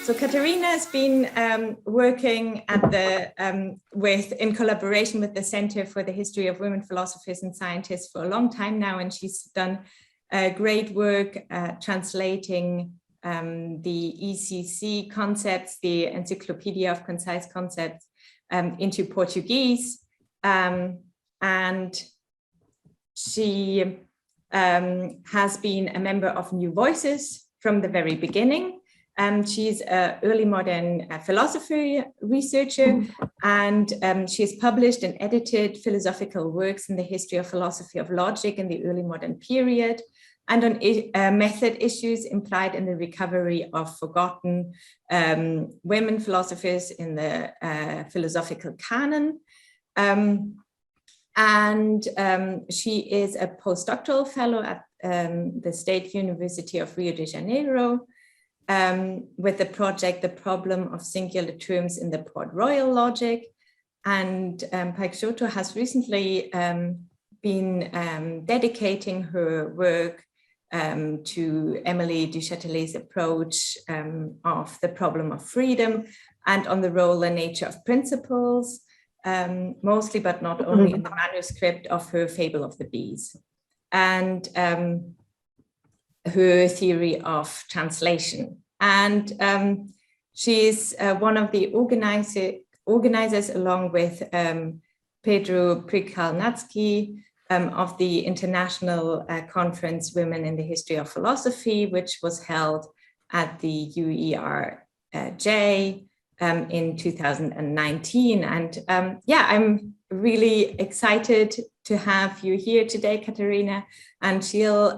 So Katarina has been working at the in collaboration with the Center for the History of Women Philosophers and Scientists for a long time now, and she's done great work translating the ECC concepts, the Encyclopedia of Concise Concepts, into Portuguese, and she has been a member of NewVoices from the very beginning. She's an early modern philosophy researcher, and she has published and edited philosophical works in the history of philosophy of logic in the early modern period, and on method issues implied in the recovery of forgotten women philosophers in the philosophical canon. She is a postdoctoral fellow at the State University of Rio de Janeiro, with the project The Problem of Singular Terms in the Port Royal Logic. And Peixoto has recently been dedicating her work to Emily du Châtelet's approach of the problem of freedom and on the role and nature of principles, mostly but not only in the manuscript of her Fable of the Bees, and her theory of translation. And she is one of the organizers along with Pedro Prikalnatsky of the International Conference Women in the History of Philosophy, which was held at the UERJ in 2019. And yeah, I'm really excited to have you here today, Katarina, and she'll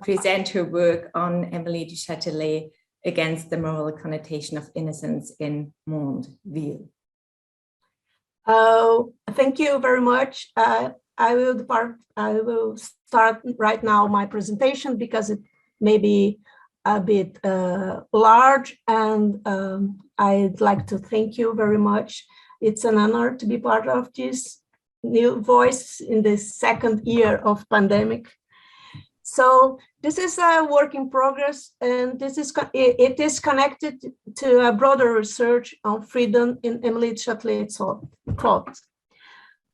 present her work on Emily du Châtelet against the moral connotation of innocence in Mondeville. Thank you very much. I will start right now my presentation because it may be a bit large, and I'd like to thank you very much. It's an honor to be part of this new voice in the second year of pandemic. So this is a work in progress, and it is connected to a broader research on freedom in Emily Châtelet's thought.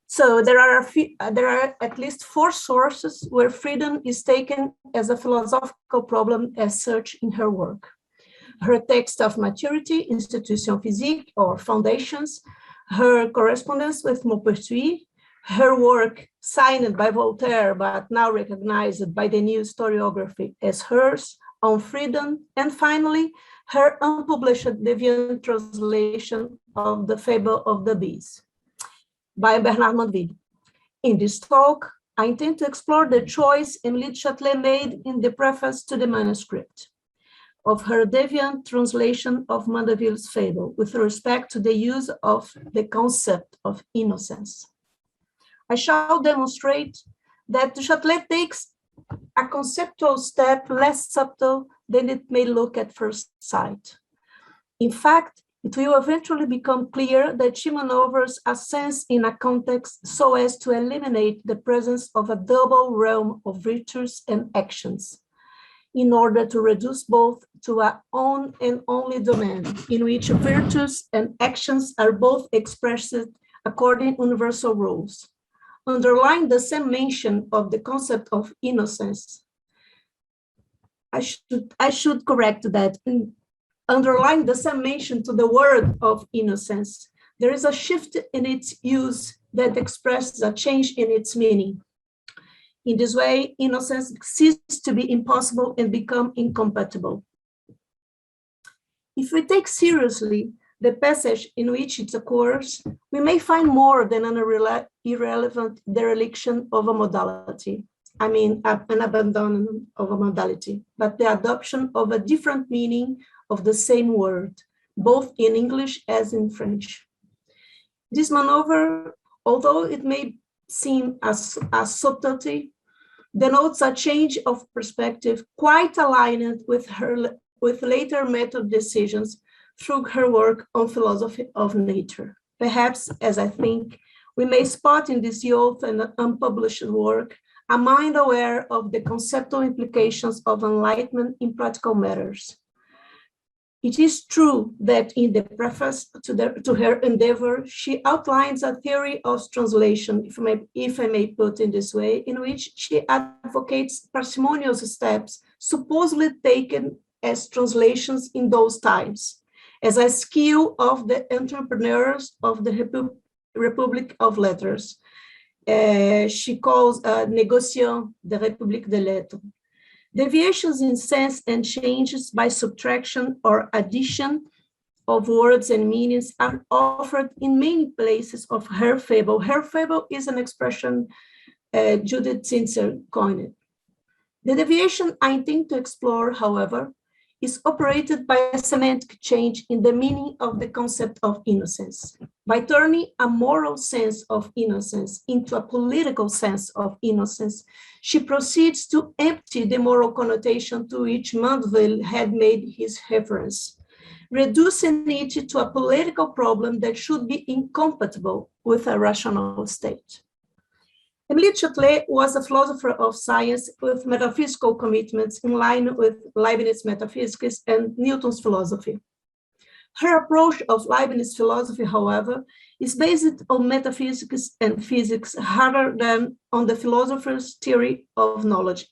So there are at least 4 sources where freedom is taken as a philosophical problem as such in her work: her text of maturity, Institution Physique or Foundations, her correspondence with Maupertuis, her work signed by Voltaire, but now recognized by the new historiography as hers, on freedom, and finally, her unpublished deviant translation of the Fable of the Bees by Bernard Mondeville. In this talk, I intend to explore the choice Emily Châtelet made in the preface to the manuscript of her deviant translation of Mondeville's Fable with respect to the use of the concept of innocence. I shall demonstrate that Châtelet takes a conceptual step less subtle than it may look at first sight. In fact, it will eventually become clear that she maneuvers a sense in a context so as to eliminate the presence of a double realm of virtues and actions, in order to reduce both to a own and only domain, in which virtues and actions are both expressed according to universal rules. Underlying the same mention of the concept of innocence, I should correct that. Underlying the same mention to the word of innocence, there is a shift in its use that expresses a change in its meaning. In this way, innocence ceases to be impossible and become incompatible. If we take seriously the passage in which it occurs, we may find more than an irrelevant dereliction of a modality. I mean, an abandonment of a modality, but the adoption of a different meaning of the same word, both in English as in French. This maneuver, although it may seem as subtlety, denotes a change of perspective quite aligned with later method decisions through her work on philosophy of nature. Perhaps, as I think, we may spot in this youth and unpublished work a mind aware of the conceptual implications of enlightenment in practical matters. It is true that in the preface to her endeavor, she outlines a theory of translation, if I may put in this way, in which she advocates parsimonious steps supposedly taken as translations in those times, as a skill of the entrepreneurs of the Republic of Letters. She calls négociant de République des Lettres. Deviations in sense and changes by subtraction or addition of words and meanings are offered in many places of her fable. Her fable is an expression Judith Zinsser coined. The deviation I intend to explore, however, is operated by a semantic change in the meaning of the concept of innocence. By turning a moral sense of innocence into a political sense of innocence, she proceeds to empty the moral connotation to which Mandeville had made his reference, reducing it to a political problem that should be incompatible with a rational state. Émilie Châtelet was a philosopher of science with metaphysical commitments in line with Leibniz metaphysics and Newton's philosophy. Her approach of Leibniz philosophy, however, is based on metaphysics and physics rather than on the philosopher's theory of knowledge,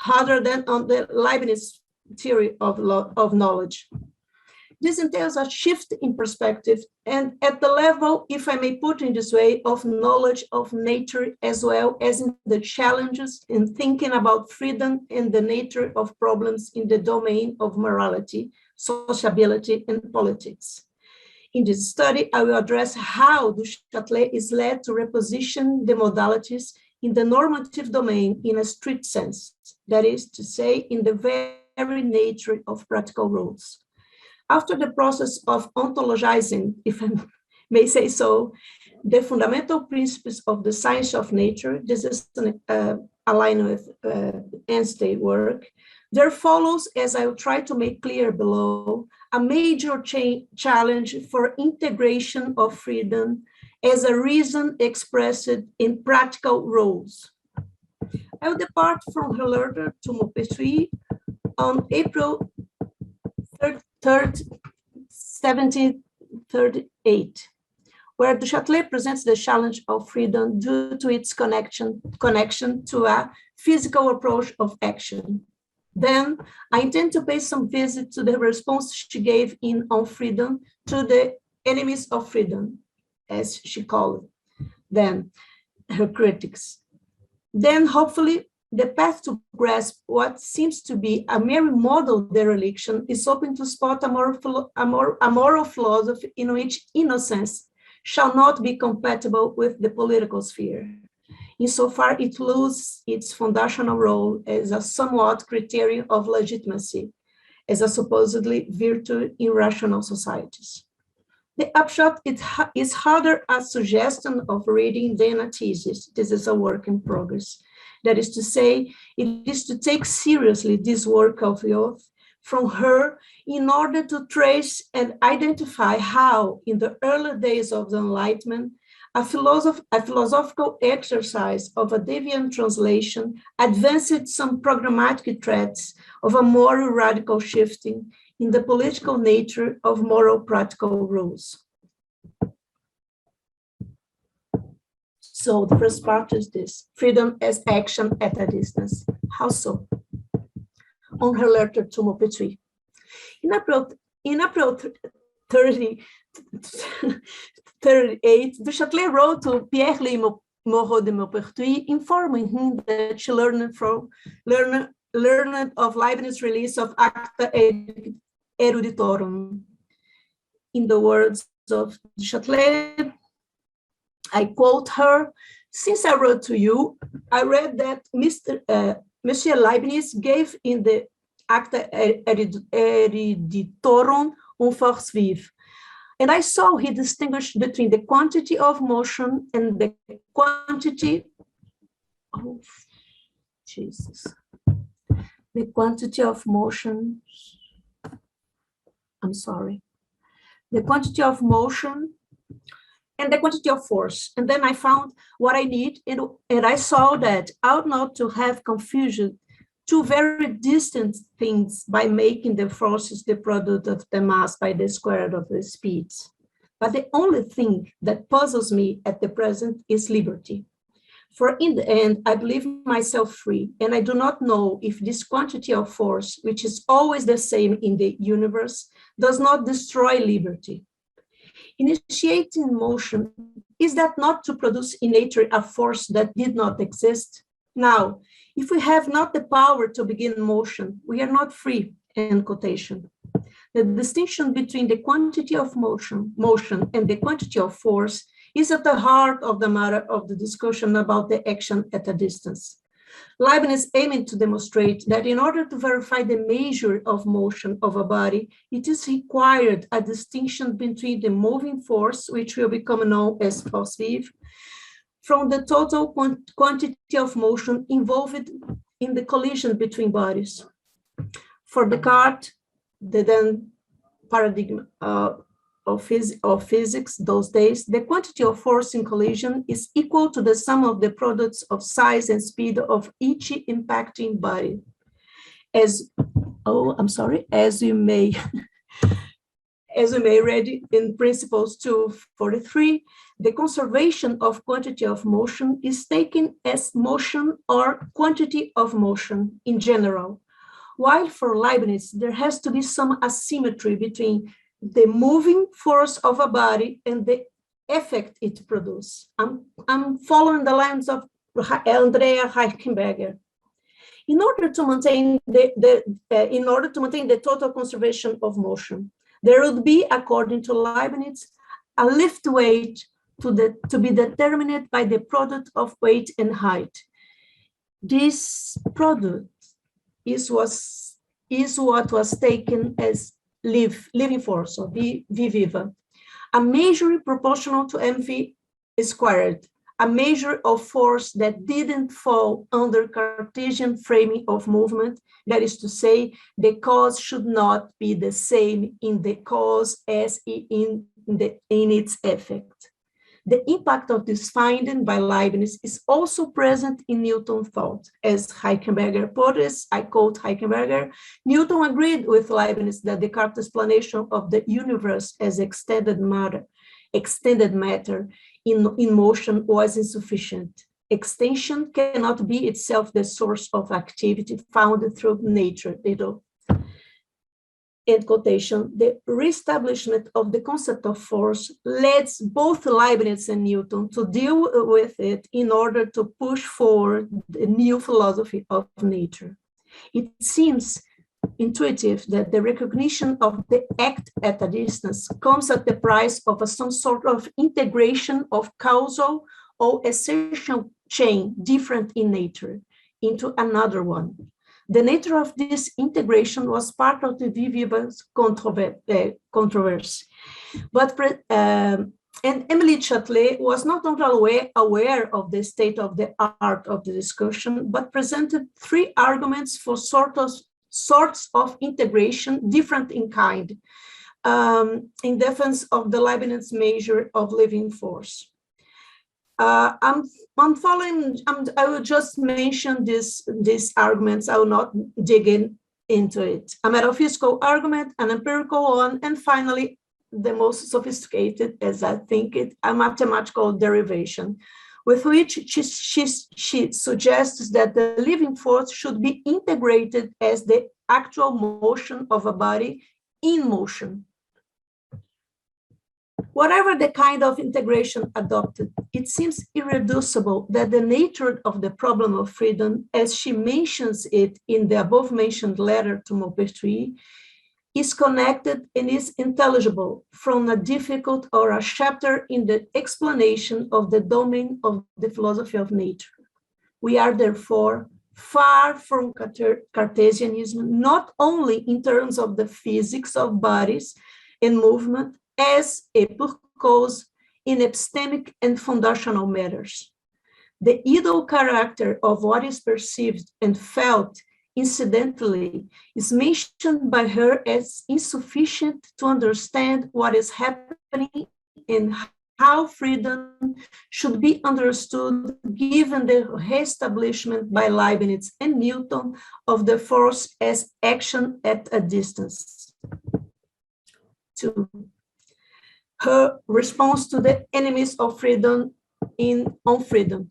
rather than on the Leibniz theory of knowledge. This entails a shift in perspective and at the level, if I may put it in this way, of knowledge of nature, as well as in the challenges in thinking about freedom and the nature of problems in the domain of morality, sociability, and politics. In this study, I will address how Du Châtelet is led to reposition the modalities in the normative domain in a strict sense, that is to say, in the very nature of practical rules. After the process of ontologizing, if I may say so, the fundamental principles of the science of nature, this is aligned with Einstein's work, there follows, as I will try to make clear below, a major challenge for integration of freedom as a reason expressed in practical rules. I will depart from her letter to Maupertuis on April 1738, where Du Châtelet presents the challenge of freedom due to its connection to a physical approach of action. Then I intend to pay some visit to the response she gave in On Freedom to the enemies of freedom, as she called them, her critics. Then hopefully the path to grasp what seems to be a mere model dereliction is open to spot a moral philosophy in which innocence shall not be compatible with the political sphere, insofar it loses its foundational role as a somewhat criterion of legitimacy, as a supposedly virtue in rational societies. The upshot is rather a suggestion of reading than a thesis. This is a work in progress. That is to say, it is to take seriously this work of youth from her in order to trace and identify how, in the early days of the Enlightenment, a philosophical exercise of a deviant translation advanced some programmatic threats of a more radical shifting in the political nature of moral practical rules. So the first part is this: freedom as action at a distance. How so? On her letter to Maupertuis. In April 38, Du Châtelet wrote to Pierre-Louis Moreau de Maupertuis, informing him that she learned of Leibniz's release of Acta Eruditorum. In the words of Du Châtelet, I quote her: "Since I wrote to you, I read that Monsieur Leibniz gave in the Acta Eruditorum force vive, and I saw he distinguished between the quantity of motion and the quantity of the quantity of motion. The quantity of motion and the quantity of force. And then I found what I need, and I saw that I ought not to have confusion two very distant things by making the forces the product of the mass by the square root of the speeds. But the only thing that puzzles me at the present is liberty. For in the end, I believe myself free, and I do not know if this quantity of force, which is always the same in the universe, does not destroy liberty. Initiating motion, is that not to produce in nature a force that did not exist? Now, if we have not the power to begin motion, we are not free, end quotation. The distinction between the quantity of motion and the quantity of force is at the heart of the matter of the discussion about the action at a distance. Leibniz aiming to demonstrate that in order to verify the measure of motion of a body, it is required a distinction between the moving force, which will become known as force vive, from the total quantity of motion involved in the collision between bodies. For Descartes, the then paradigm of physics those days, the quantity of force in collision is equal to the sum of the products of size and speed of each impacting body. As you may read in Principles 243, the conservation of quantity of motion is taken as motion or quantity of motion in general, while for Leibniz, there has to be some asymmetry between the moving force of a body and the effect it produces. I'm following the lines of Andrea Reichenberger. In order to maintain the total conservation of motion, there would be, according to Leibniz, a lift weight to be determined by the product of weight and height. This product is what was taken as living force, or V viva, a measure proportional to mv squared, a measure of force that didn't fall under Cartesian framing of movement. That is to say, the cause should not be the same in the cause as in its effect. The impact of this finding by Leibniz is also present in Newton's thought. As Reichenberger put it, I quote Reichenberger, Newton agreed with Leibniz that Descartes' explanation of the universe as extended matter in motion was insufficient. Extension cannot be itself the source of activity found through nature. End quotation. The reestablishment of the concept of force leads both Leibniz and Newton to deal with it in order to push forward the new philosophy of nature. It seems intuitive that the recognition of the act at a distance comes at the price of some sort of integration of causal or essential chain different in nature into another one. The nature of this integration was part of the Vivian's controversy. And Emily Châtelet was not only aware of the state of the art of the discussion, but presented three arguments for sorts of integration different in kind, in defense of the Leibniz measure of living force. I will just mention these arguments. I will not dig into it. A metaphysical argument, an empirical one, and finally, the most sophisticated, as I think it, a mathematical derivation, with which she suggests that the living force should be integrated as the actual motion of a body in motion. Whatever the kind of integration adopted, it seems irreducible that the nature of the problem of freedom, as she mentions it in the above-mentioned letter to Maupertuis, is connected and is intelligible from a difficult or a chapter in the explanation of the domain of the philosophy of nature. We are therefore far from Cartesianism, not only in terms of the physics of bodies and movement, as a cause in epistemic and foundational matters. The idle character of what is perceived and felt, incidentally, is mentioned by her as insufficient to understand what is happening and how freedom should be understood given the reestablishment by Leibniz and Newton of the force as action at a distance. 2. Her response to the enemies of freedom On Freedom.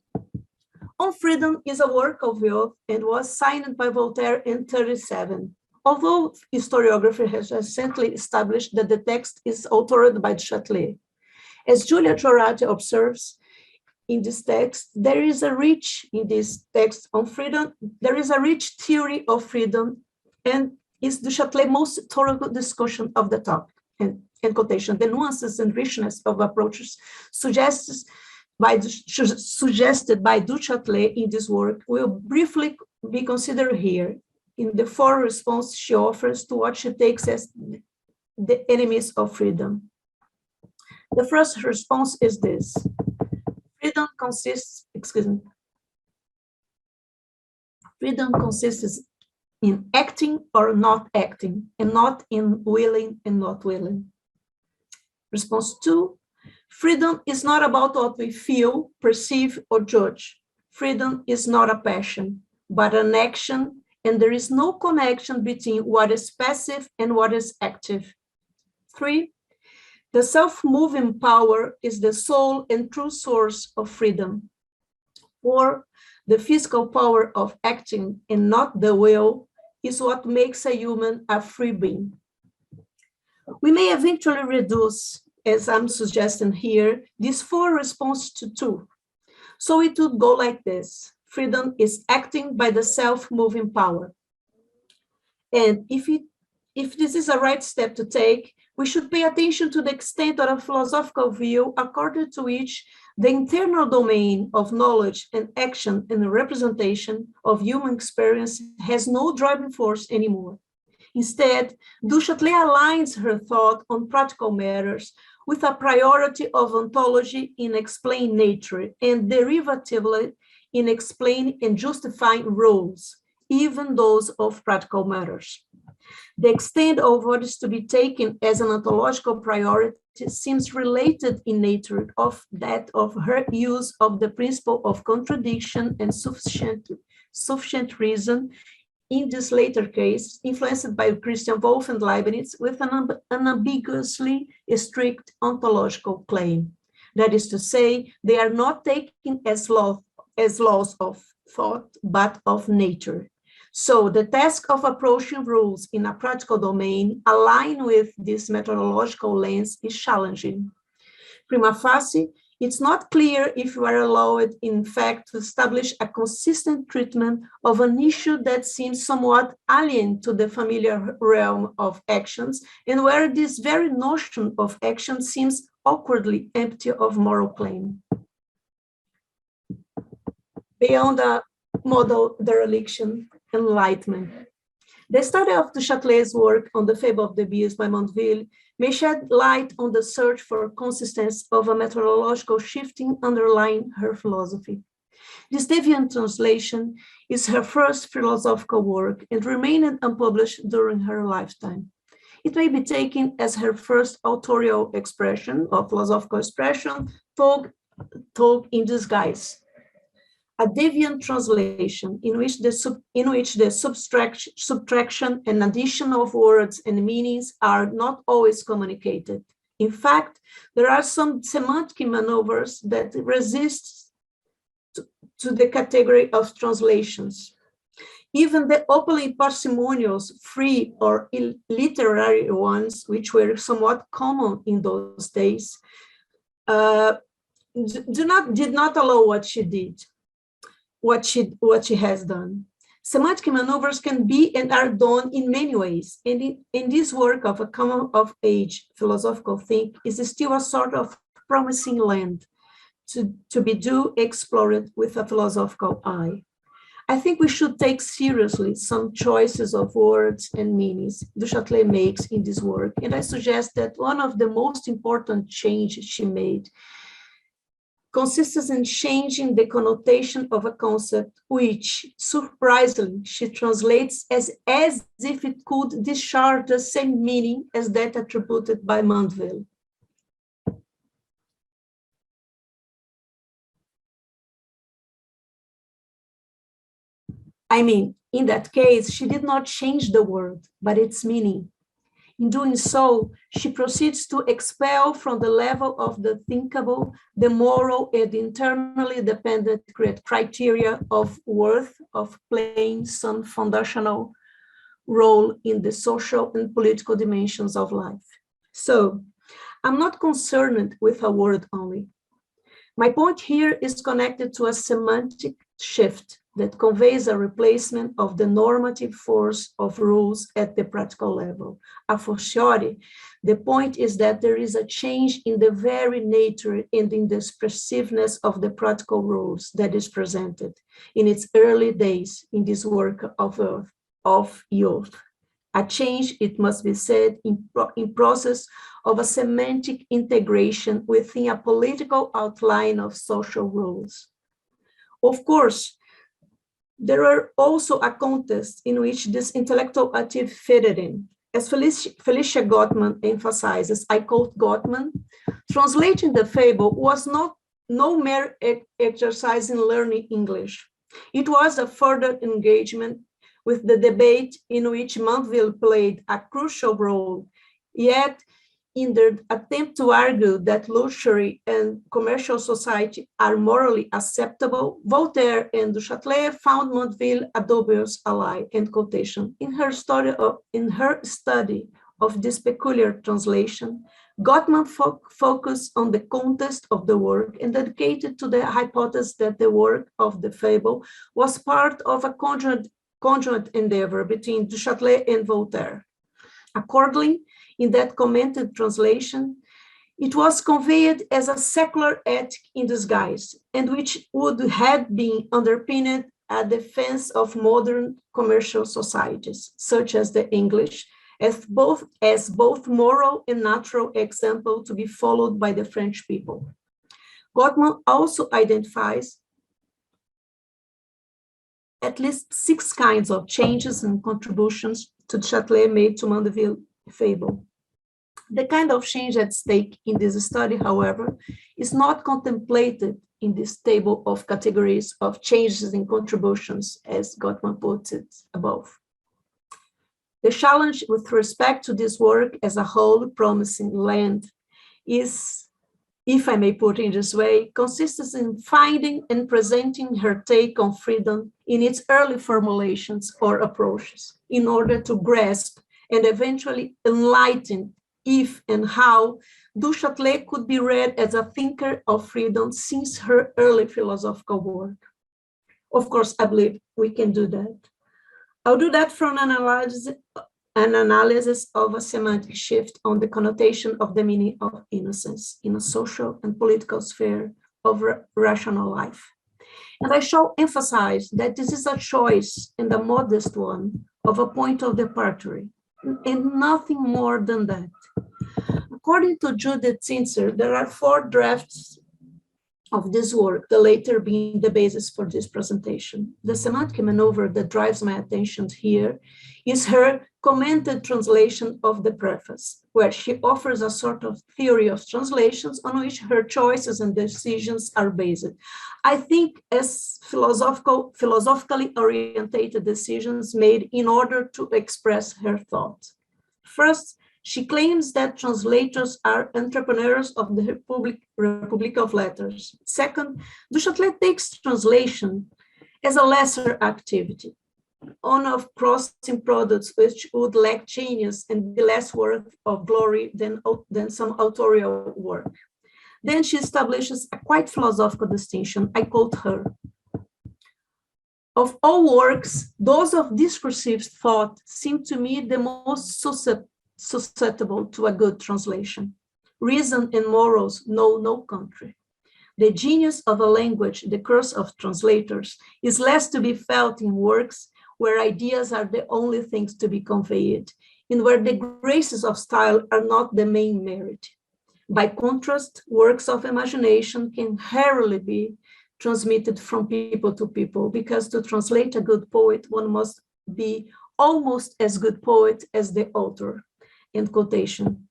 On Freedom is a work of oath and was signed by Voltaire in 1937. Although historiography has recently established that the text is authored by Châtelet. As Julia Giorati observes in this text, there is a rich on freedom, there is a rich theory of freedom, and is the Châtelet's most thorough discussion of the topic and quotation. The nuances and richness of approaches suggested by Du Châtelet in this work will briefly be considered here in the 4 responses she offers to what she takes as the enemies of freedom. The first response is this: freedom consists in acting or not acting, and not in willing and not willing. Response 2, freedom is not about what we feel, perceive, or judge. Freedom is not a passion, but an action, and there is no connection between what is passive and what is active. 3, the self-moving power is the sole and true source of freedom. 4, the physical power of acting and not the will is what makes a human a free being. We may eventually reduce, as I'm suggesting here, these 4 responses to 2. So it would go like this: freedom is acting by the self-moving power. And if this is a right step to take, we should pay attention to the extent of a philosophical view according to which the internal domain of knowledge and action and the representation of human experience has no driving force anymore. Instead, Du Châtelet aligns her thought on practical matters with a priority of ontology in explaining nature and derivatively in explaining and justifying rules, even those of practical matters. The extent of what is to be taken as an ontological priority seems related in nature of that of her use of the principle of contradiction and sufficient reason, in this later case, influenced by Christian Wolff and Leibniz with an unambiguously strict ontological claim. That is to say, they are not taken as laws of thought, but of nature. So the task of approaching rules in a practical domain aligned with this methodological lens is challenging. Prima facie, it's not clear if you are allowed, in fact, to establish a consistent treatment of an issue that seems somewhat alien to the familiar realm of actions, and where this very notion of action seems awkwardly empty of moral claim. Beyond a model dereliction, enlightenment. The study of Du Châtelet's work on the fable of the beast by Mondeville may shed light on the search for consistency of a methodological shifting underlying her philosophy. This deviant translation is her first philosophical work and remained unpublished during her lifetime. It may be taken as her first authorial expression or philosophical expression, told in disguise. A deviant translation in which the subtraction and addition of words and meanings are not always communicated. In fact, there are some semantic maneuvers that resist to the category of translations. Even the openly parsimonious, free or literary ones, which were somewhat common in those days, did not allow what she did. What she has done. Semantic maneuvers can be and are done in many ways, and in this work of a common of age philosophical think is still a sort of promising land to be explored with a philosophical eye. I think we should take seriously some choices of words and meanings Du Châtelet makes in this work, and I suggest that one of the most important changes she made consists in changing the connotation of a concept which, surprisingly, she translates as if it could discharge the same meaning as that attributed by Mondeville. I mean, in that case, she did not change the word, but its meaning. In doing so, she proceeds to expel from the level of the thinkable, the moral and internally dependent criteria of worth of playing some foundational role in the social and political dimensions of life. So, I'm not concerned with a word only. My point here is connected to a semantic shift that conveys a replacement of the normative force of rules at the practical level. A fortiori, the point is that there is a change in the very nature and in the expressiveness of the practical rules that is presented in its early days in this work of youth. A change, it must be said, in process of a semantic integration within a political outline of social rules. Of course, there are also a context in which this intellectual active fitted in. As Felicia Gottman emphasizes, I quote Gottman, translating the fable was no mere exercise in learning English. It was a further engagement with the debate in which Mandeville played a crucial role, yet in their attempt to argue that luxury and commercial society are morally acceptable, Voltaire and Châtelet found Mandeville a dubious ally, end quotation. In her study of this peculiar translation, Gottman focused on the context of the work and dedicated to the hypothesis that the work of the fable was part of a conjoint endeavor between Du Châtelet and Voltaire. Accordingly, in that commented translation, it was conveyed as a secular ethic in disguise, and which would have been underpinned a defense of modern commercial societies, such as the English, as both moral and natural example to be followed by the French people. Gottman also identifies at least 6 kinds of changes and contributions to Châtelet made to Mandeville fable. The kind of change at stake in this study, however, is not contemplated in this table of categories of changes and contributions, as Gottman puts it above. The challenge with respect to this work as a whole promising land is, if I may put it in this way, consists in finding and presenting her take on freedom in its early formulations or approaches in order to grasp and eventually enlighten if and how Du Châtelet could be read as a thinker of freedom since her early philosophical work. Of course, I believe we can do that. I'll do that from an analysis of a semantic shift on the connotation of the meaning of innocence in a social and political sphere of rational life. And I shall emphasize that this is a choice and a modest one of a point of departure, and nothing more than that. According to Judith Zinsser, there are 4 drafts of this work, the later being the basis for this presentation. The semantic maneuver that drives my attention here is her commented translation of the preface, where she offers a sort of theory of translations on which her choices and decisions are based. I think as philosophically orientated decisions made in order to express her thought. First, she claims that translators are entrepreneurs of the Republic of Letters. Second, Du Châtelet takes translation as a lesser activity, one of crossing products which would lack genius and be less worth of glory than some authorial work. Then she establishes a quite philosophical distinction. I quote her. Of all works, those of discursive thought seem to me the most susceptible to a good translation. Reason and morals know no country. The genius of a language, the curse of translators, is less to be felt in works where ideas are the only things to be conveyed, and where the graces of style are not the main merit. By contrast, works of imagination can rarely be transmitted from people to people, because to translate a good poet, one must be almost as good poet as the author. End quotation.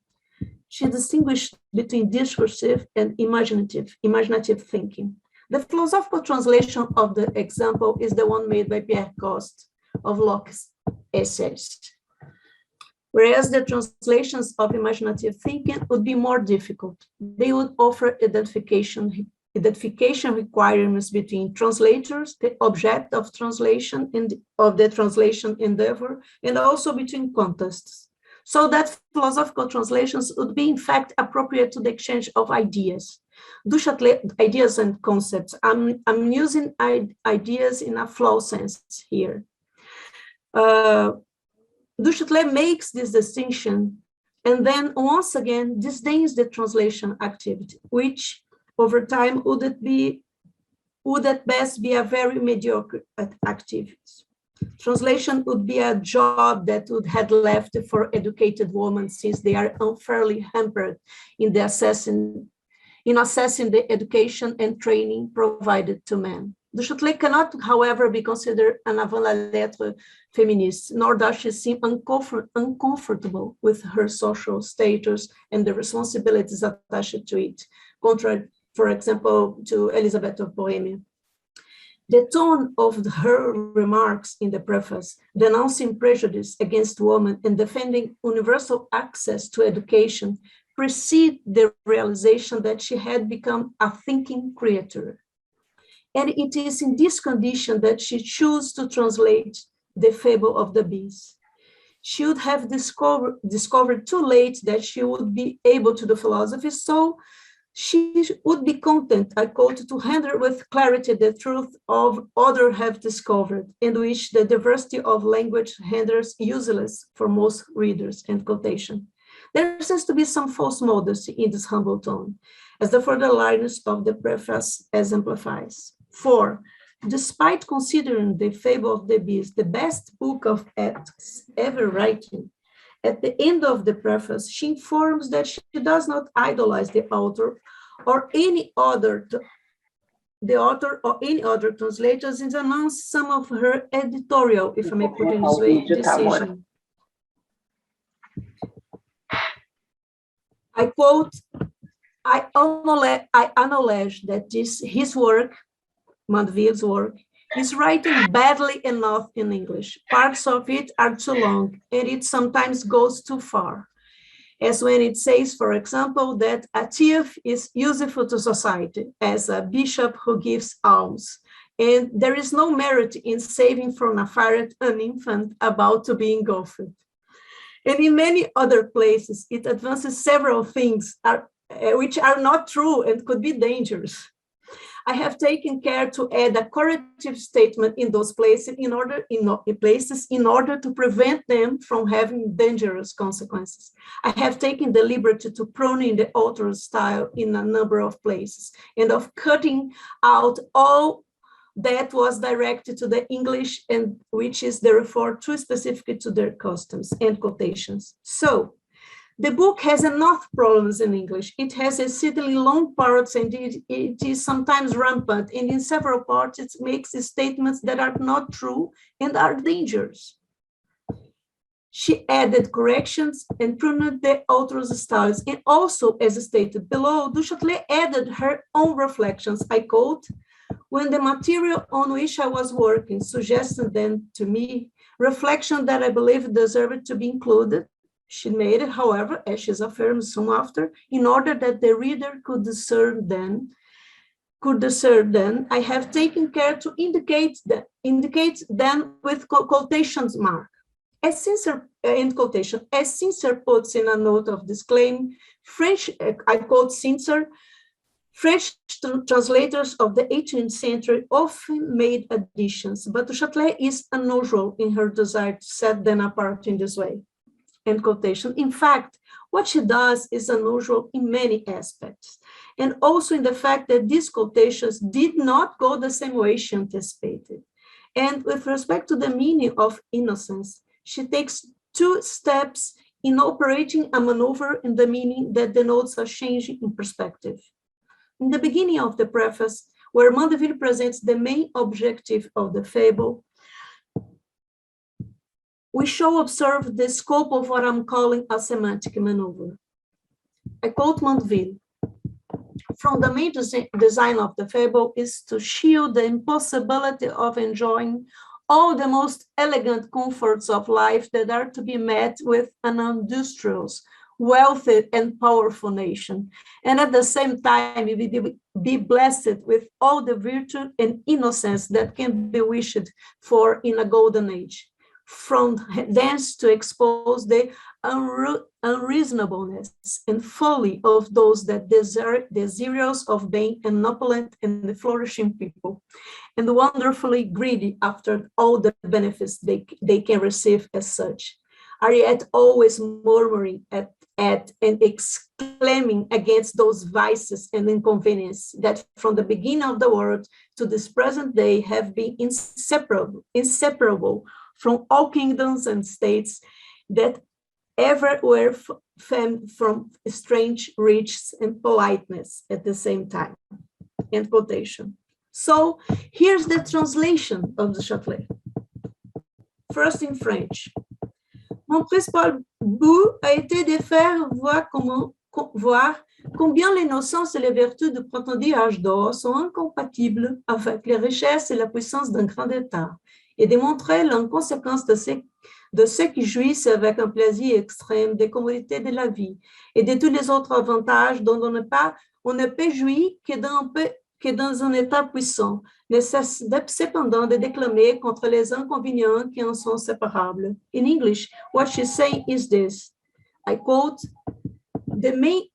She distinguished between discursive and imaginative thinking. The philosophical translation of the example is the one made by Pierre Coste of Locke's essays, whereas the translations of imaginative thinking would be more difficult. They would offer identification requirements between translators, the object of translation and of the translation endeavor, and also between contexts, so that philosophical translations would be in fact appropriate to the exchange of ideas. Du Châtelet, ideas and concepts. I'm using ideas in a flow sense here. Du Châtelet makes this distinction and then once again disdains the translation activity, which over time would at best be a very mediocre activity. Translation would be a job that would have left for educated women, since they are unfairly hampered in assessing the education and training provided to men. Du Châtelet cannot, however, be considered an avant-la-lettre feminist, nor does she seem uncomfortable with her social status and the responsibilities attached to it, contrary, for example, to Elizabeth of Bohemia. The tone of her remarks in the preface, denouncing prejudice against women and defending universal access to education, precede the realization that she had become a thinking creator. And it is in this condition that she chose to translate the fable of the bees. She would have discovered too late that she would be able to do philosophy, so she would be content, I quote, to handle with clarity the truth of others have discovered, in which the diversity of language renders useless for most readers, end quotation. There seems to be some false modesty in this humble tone, as the further lines of the preface exemplifies. For, despite considering the Fable of the Bees the best book of ethics ever written, at the end of the preface, she informs that she does not idolize the author or any other translators, and announce some of her editorial, if I may put it this way, decision. I quote, I acknowledge that his work, Mandeville's work, is writing badly enough in English. Parts of it are too long, and it sometimes goes too far. As when it says, for example, that a thief is useful to society as a bishop who gives alms. And there is no merit in saving from a fire an infant about to be engulfed. And in many other places, it advances several things which are not true and could be dangerous. I have taken care to add a corrective statement in those places in order to prevent them from having dangerous consequences. I have taken the liberty to prune in the author's style in a number of places, and of cutting out all that was directed to the English and which is therefore too specific to their customs, end quotations. So, the book has enough problems in English. It has exceedingly long parts, and it is sometimes rampant, and in several parts it makes statements that are not true and are dangerous. She added corrections and pruned the author's styles, and also, as stated below, Du Châtelet added her own reflections. I quote, when the material on which I was working suggested then to me reflection that I believe deserved to be included, she made it, however, as she affirms soon after, in order that the reader could discern then, I have taken care to indicate then with quotations mark. As Sincere, end quotation, as Sincere puts in a note of disclaim, French, I quote Sincere, French translators of the 18th century often made additions, but Châtelet is unusual in her desire to set them apart in this way. End quotation. In fact, what she does is unusual in many aspects, and also in the fact that these quotations did not go the same way she anticipated. And with respect to the meaning of innocence, she takes two steps in operating a maneuver in the meaning that denotes a change in perspective. In the beginning of the preface, where Mandeville presents the main objective of the fable, we shall observe the scope of what I'm calling a semantic maneuver. I quote Mandeville. from the main design of the fable is to shield the impossibility of enjoying all the most elegant comforts of life that are to be met with an industrious, wealthy, and powerful nation, and at the same time be blessed with all the virtue and innocence that can be wished for in a golden age. From thence to expose the unreasonableness and folly of those that desirous of being an opulent and flourishing people, and wonderfully greedy after all the benefits they can receive as such, are yet always murmuring at and exclaiming against those vices and inconveniences that from the beginning of the world to this present day have been inseparable from all kingdoms and states that ever were from strange riches and politeness at the same time. End quotation. So here's the translation of the Châtelet. First in French. Mon principal but a été de faire voir combien l'innocence et les vertus du prétendu âge d'or sont incompatibles avec les richesses et la puissance d'un grand État, et de montrer l'inconséquence de ceux qui jouissent avec un plaisir extrême des commodités de la vie et de tous les autres avantages dont on ne peut jouir que dans un état puissant, nécessite cependant de déclamer contre les inconvénients qui en sont séparables. In English, what she's saying is this, I quote, the main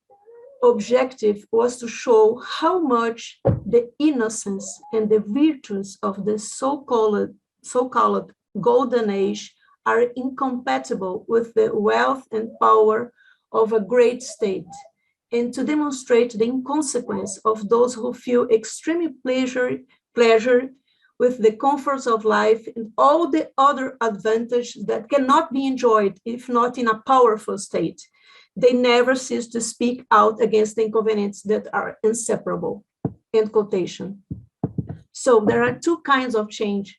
objective was to show how much the innocence and the virtues of the so-called golden age are incompatible with the wealth and power of a great state, and to demonstrate the inconsequence of those who feel extreme pleasure with the comforts of life and all the other advantages that cannot be enjoyed if not in a powerful state. They never cease to speak out against the inconveniences that are inseparable. End quotation. So there are two kinds of change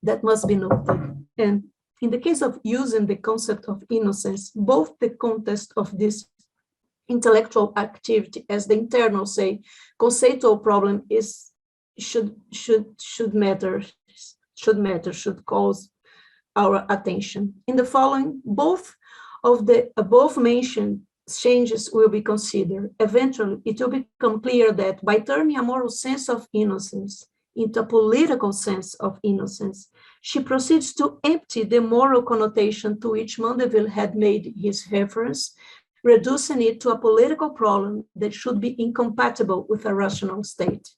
that must be noted. And in the case of using the concept of innocence, both the context of this intellectual activity, as the internal say, conceptual problem should cause our attention. In the following, both of the above mentioned changes will be considered. Eventually, it will become clear that by turning a moral sense of innocence into a political sense of innocence, she proceeds to empty the moral connotation to which Mandeville had made his reference, reducing it to a political problem that should be incompatible with a rational state.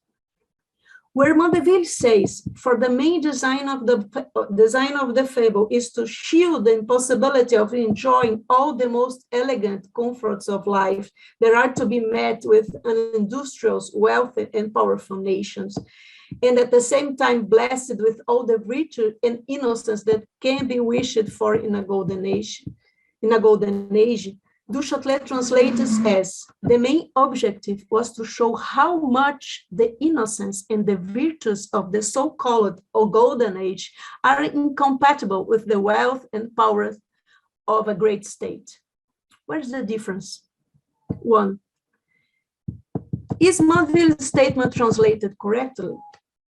Where Mandeville says, for the main design of the fable is to shield the impossibility of enjoying all the most elegant comforts of life that are to be met with an industrious, wealthy, and powerful nations, and at the same time blessed with all the virtue and innocence that can be wished for in a golden age. Du Châtelet translates as, the main objective was to show how much the innocence and the virtues of the so-called golden age are incompatible with the wealth and power of a great state. Where's the difference? One, is Mandeville's statement translated correctly?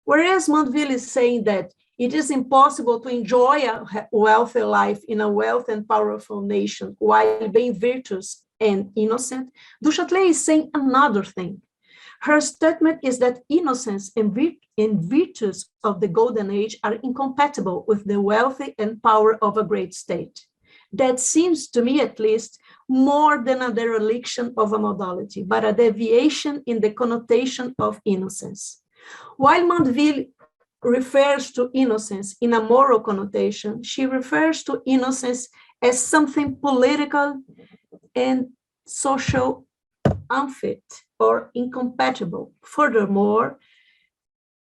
Whereas Mandeville is saying that it is impossible to enjoy a wealthy life in a wealthy and powerful nation while being virtuous and innocent, Du Châtelet is saying another thing. Her statement is that innocence and virtues of the golden age are incompatible with the wealthy and power of a great state. That seems to me, at least, more than a dereliction of a modality, but a deviation in the connotation of innocence. While Mandeville refers to innocence in a moral connotation, she refers to innocence as something political and social unfit or incompatible. Furthermore,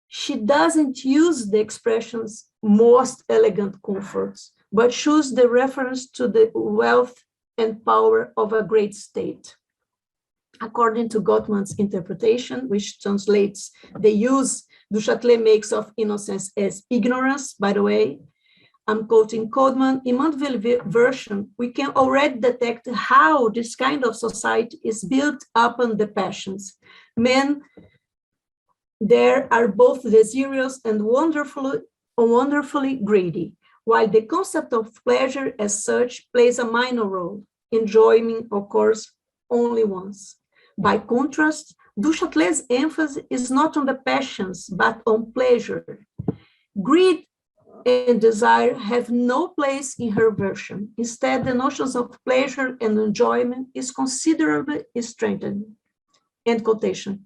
she doesn't use the expressions most elegant comforts, but chooses the reference to the wealth and power of a great state. According to Gottman's interpretation, which translates the use Du Châtelet makes of innocence as ignorance, by the way, I'm quoting Coleman, in Mandeville version, we can already detect how this kind of society is built upon the passions. Men there are both desirous and wonderfully greedy, while the concept of pleasure as such plays a minor role. Enjoyment occurs only once. By contrast, Châtelet's emphasis is not on the passions, but on pleasure. Greed and desire have no place in her version. Instead, the notions of pleasure and enjoyment is considerably strengthened. End quotation.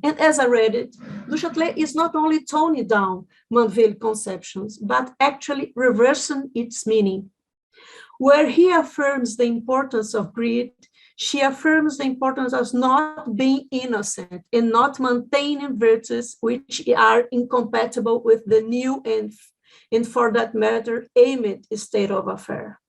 And as I read it, Châtelet is not only toning down Mandeville conceptions, but actually reversing its meaning. Where he affirms the importance of greed, she affirms the importance of not being innocent and not maintaining virtues which are incompatible with the new and for that matter, aimed state of affair.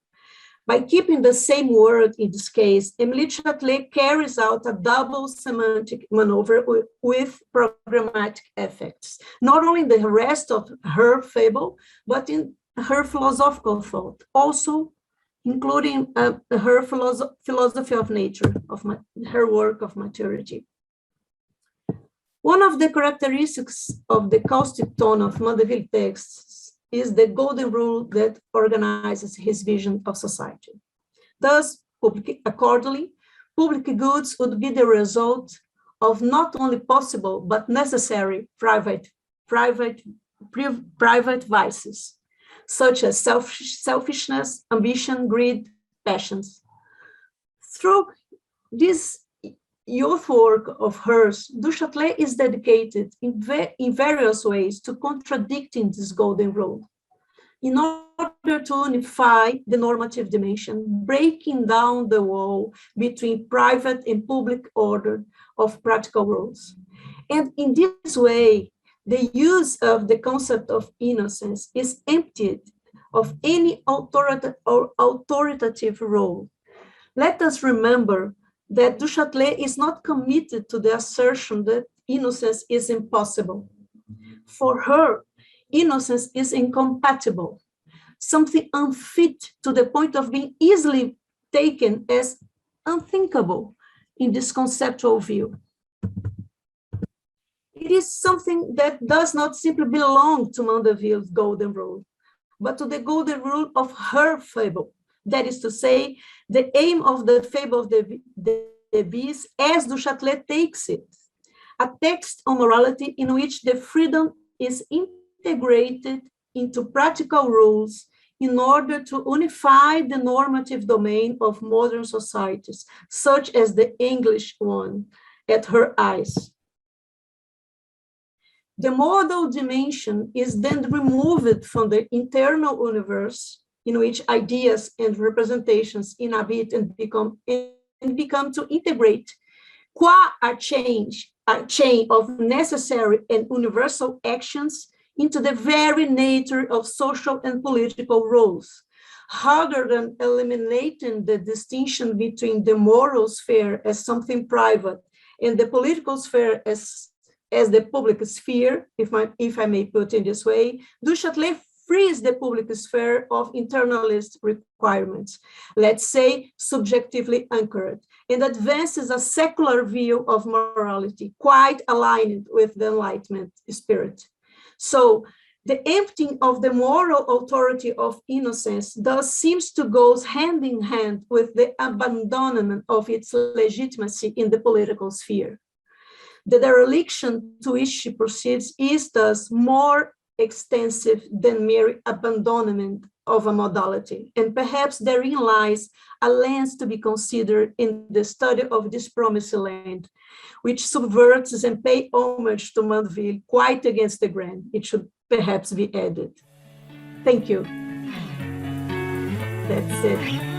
By keeping the same word in this case, Émilie Châtelet carries out a double semantic maneuver with programmatic effects, not only in the rest of her fable, but in her philosophical thought, also including her philosophy of nature, her work of maturity. One of the characteristics of the caustic tone of Mandeville texts is the golden rule that organizes his vision of society. Thus, accordingly, public goods would be the result of not only possible, but necessary private vices, such as selfishness, ambition, greed, passions. Through this youth work of hers, Châtelet is dedicated in various ways to contradicting this golden rule, in order to unify the normative dimension, breaking down the wall between private and public order of practical rules. And in this way, the use of the concept of innocence is emptied of any authoritative role. Let us remember that Châtelet is not committed to the assertion that innocence is impossible. For her, innocence is incompatible, something unfit to the point of being easily taken as unthinkable in this conceptual view. It is something that does not simply belong to Mandeville's golden rule, but to the golden rule of her fable. That is to say, the aim of the fable of the beast as Châtelet takes it, a text on morality in which the freedom is integrated into practical rules in order to unify the normative domain of modern societies, such as the English one, at her eyes. The modal dimension is then removed from the internal universe in which ideas and representations inhabit and become to integrate qua a chain of necessary and universal actions into the very nature of social and political roles, rather than eliminating the distinction between the moral sphere as something private and the political sphere as the public sphere, if I may put it this way. Châtelet frees the public sphere of internalist requirements, let's say subjectively anchored, and advances a secular view of morality, quite aligned with the Enlightenment spirit. So the emptying of the moral authority of innocence thus seems to go hand in hand with the abandonment of its legitimacy in the political sphere. The dereliction to which she proceeds is thus more extensive than mere abandonment of a modality, and perhaps therein lies a lens to be considered in the study of this promised land, which subverts and pays homage to Mandeville quite against the grain. It should perhaps be added. Thank you. That's it.